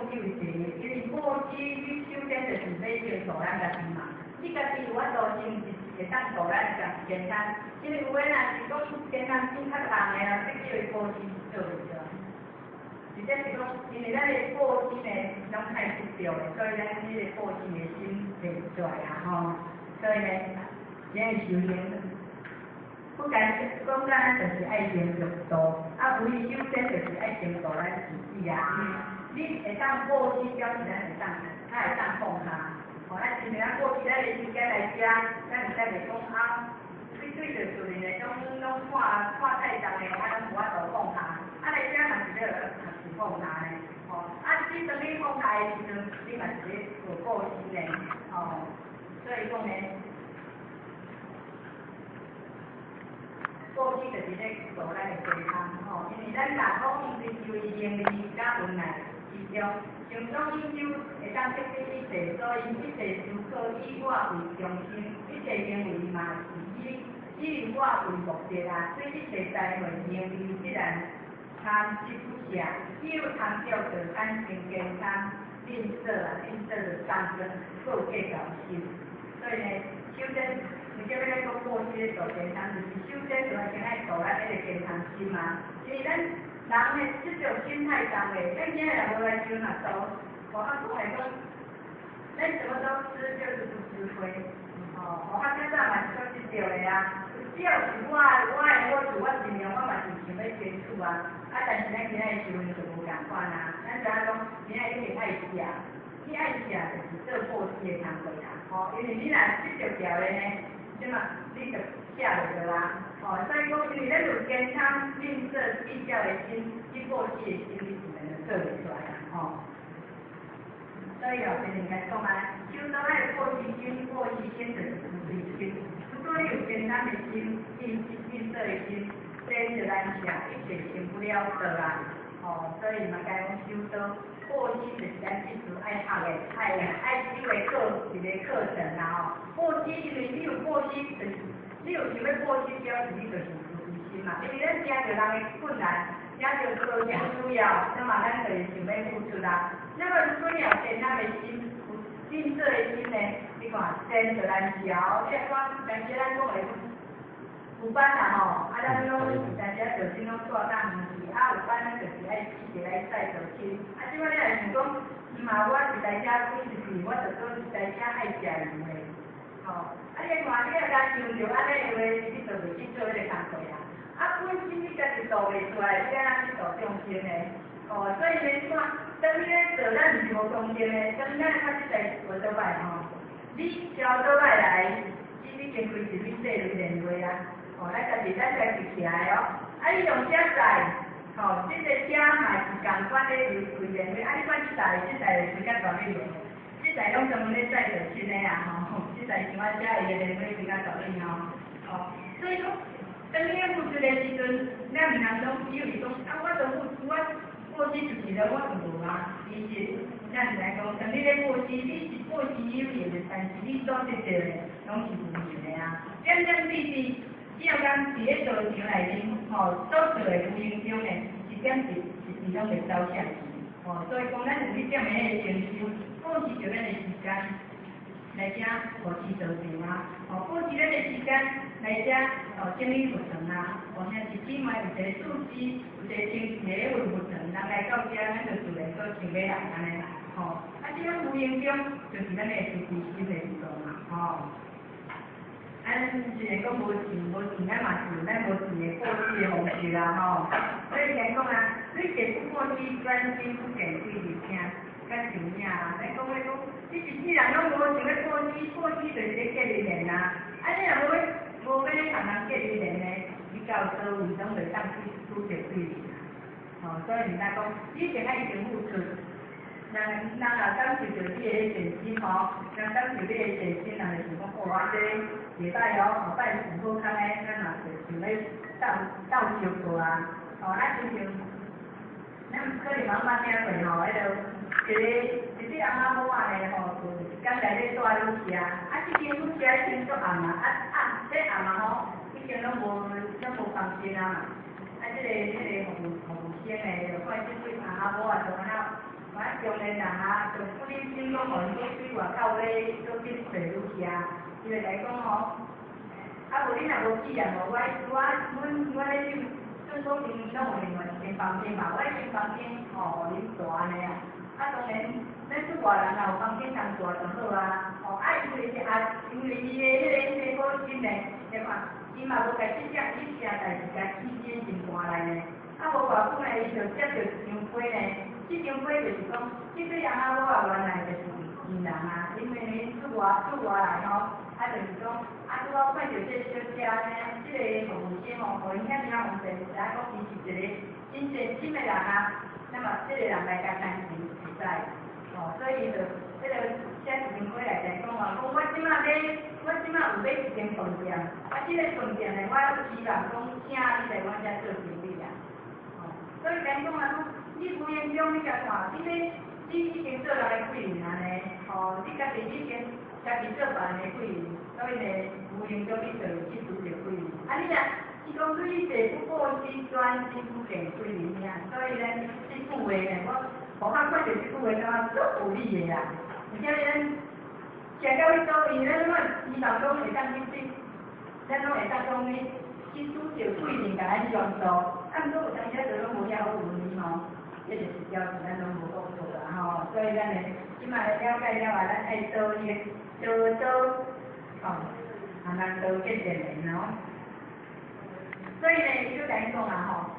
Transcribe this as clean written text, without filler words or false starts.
机为第一，因为报纸你首先就是要照顾咱家己嘛。你家己有法度先会当照顾咱家健康，因为有诶若是讲健康心较重诶啦，这叫伊报纸做袂着。或者是讲，因为咱诶报纸呢拢太失调诶，所以咱迄个报纸诶心袂出来啊吼。所以呢，只会修炼。不干讲咱就是爱成熟度，啊，唯首先就是爱成熟咱自己啊。你会当报纸表示咱会当，他会当放下。哦，咱真正咱报纸咱个时间来写，咱毋使袂讲啊，对着厝里的拢看太重的，啊，拢无法度放下。啊，来写嘛是要学习放下呢。哦，啊，你当你放下的时阵，你嘛是咧做报纸呢。哦，所以讲呢。报纸就是咧做咱个健康吼，因为咱人讲因追求伊盈利甲运来其中，像种研究会当得到一切，所以一切思考以我为中心，一切行为嘛是以我为目的啊，所以一切才会盈利自然参即不暇，只有参照着安全健康，吝啬就战争，各计较心，所以呢，首先。你叫要来讲报纸咧做健康，就是首先就要先爱做咱迄个健康心嘛。因为咱人咧即种心态重咧，咱今日人无来就若做，我较讲来讲，咱什么都吃就是不吃亏。哦，我较早嘛是做即条的啊，只要是我的好处，我尽量我嘛是想要坚持啊。啊，但是咱今仔的收入就无共款啊。咱知影讲，今仔一定爱食，你爱食就是做报纸的工作啦。哦，因为你若即条条的呢。即嘛，你就写袂着啦，哦，所以讲，因为咱有健康、吝啬、计较的心，去报纸的心，你自然就做袂出来啦，吼。所以哦，就是来讲啊，手中咱的报纸心就是自利心。如果你有健康的心、吝啬的心，这就咱写一切成不了的啦，哦，所以嘛该讲手中。报纸就是咱一直爱学的，爱修的课程啦吼。报纸因为你有报纸，就是你有想要报纸表示你就是有自信嘛。因为咱听着人的困难，听着科技需要，那么咱就是想要付出啦。那么如果你有健康的心，有吝啬的心呢，你看钱就难交。你讲，但是咱讲的有班啦吼，啊咱拢大家就先拢做当唔是，啊有班咱就是爱一直来赛就去。啊，即摆你若想讲，嘛我一台车开出去，我就做一台车爱食油的，吼。啊你看你若甲想着安尼的话，你就袂去做迄个工作啊。啊本身你家己做袂出来，你安怎去做中心的？哦，所以呢，你看，当你咧做咱毋是无中心的，当咱开始在学倒摆吼，你交倒摆来，你经开始你做你练话啊。哦，咱家己起来哦。啊，你用遮载，吼，这个遮嘛是共款咧为练话。啊，你看这载就是较大咧练，这载拢专门咧载着新的啊，吼，这载像我遮伊个练话比较大咧哦。哦，所以讲，当你咧付出的时阵，咱毋通讲以为讲啊，我都付出，我报纸就是了，我就无啊。其实，咱是来讲，当你咧报纸，你是报纸有用的，但是你所得到的拢是无用的啊。点点滴滴。只要讲伫咧道场内面，吼，所做的无形中呢，一点一拢会走下去，吼，所以讲咱有迄点的迄个精神，保持着咱的时间来遮保持道场啊，吼，保持咱的时间来遮整理活动啊，吼，像是起码有一个组织，有一个清气的活动，人来到遮，咱就自然都想要来安尼啦，吼，啊，这种无形中就是咱的自信心的运动嘛，吼。咱是会讲无钱，咱嘛是咱无钱的过去的方式啦吼。所以先讲啊，你解不过去，专心不减去而听，较像啥啦？咱讲咧讲，你一世人拢无想要过去就是咧结你练啦。啊，你若无要咧同人结你练呢，你到倒位拢袂当去拄着对面啦。吼，所以人家讲，你先爱先付出。人若感受着你的善心吼，人感受你的善心，人就想讲，哦，啊这袂歹哦，后摆有好康诶，咱嘛就想要斗相过啊。哦，咱就像，咱可能妈听过吼，迄个一个阿妈母仔咧吼，就刚来咧带女食，啊，这间女食已经足暗啊，这暗啊吼，已经拢无放心啊嘛。啊，这个服务生咧，就看这位阿妈母仔就安怎。反正中年人啊，就不忍心讲互因去对外口咧做去找女士啊，伊就甲伊讲吼，啊无你若无体验无，阮咧准所平拢有另外一间房间嘛，我迄间房间吼，互恁住安尼啊，啊当然咱出外人若有房间通住就好啊，吼啊因为伊个迄个好心咧，你看，伊嘛无家己只一件代志甲起钱真大来呢，啊无偌久呢，伊就接着一张批呢。这张批就是讲，这对人啊，我啊原来就是异人啊，因为呢出外来吼，啊就是讲，啊拄好看到这小姐呢，这个服务生吼，互因遐尔方便，知影讲伊是一个真真心的人啊，那么这个人来甲担心实在，哦，所以就这个写一张批来来讲话，讲我即马有买一间饭店，啊这个饭店呢，我希望讲请你来我遮做生意啊，哦，所以讲啊。你无言中，你甲看，你已经做来几年安尼，吼，你家己已经家己做饭的几年，所以呢，无言中你就去拄着几年。啊，你若是讲对你这不过是专心不给几年尔，所以呢，这句话呢，我看到这句话感觉足有理的啦。而且咱想到去做伊，咱拢希望讲会当去对，咱拢会当讲呢，去拄着几年甲咱相助，啊，毋过有当时就拢无遐好运气吼。这就是标准，咱拢无讲错啦吼，所以咱呢，即摆了解了啊，咱爱做迄个吼，啊，咱多见见面咯。所以呢，伊就甲伊讲啊吼，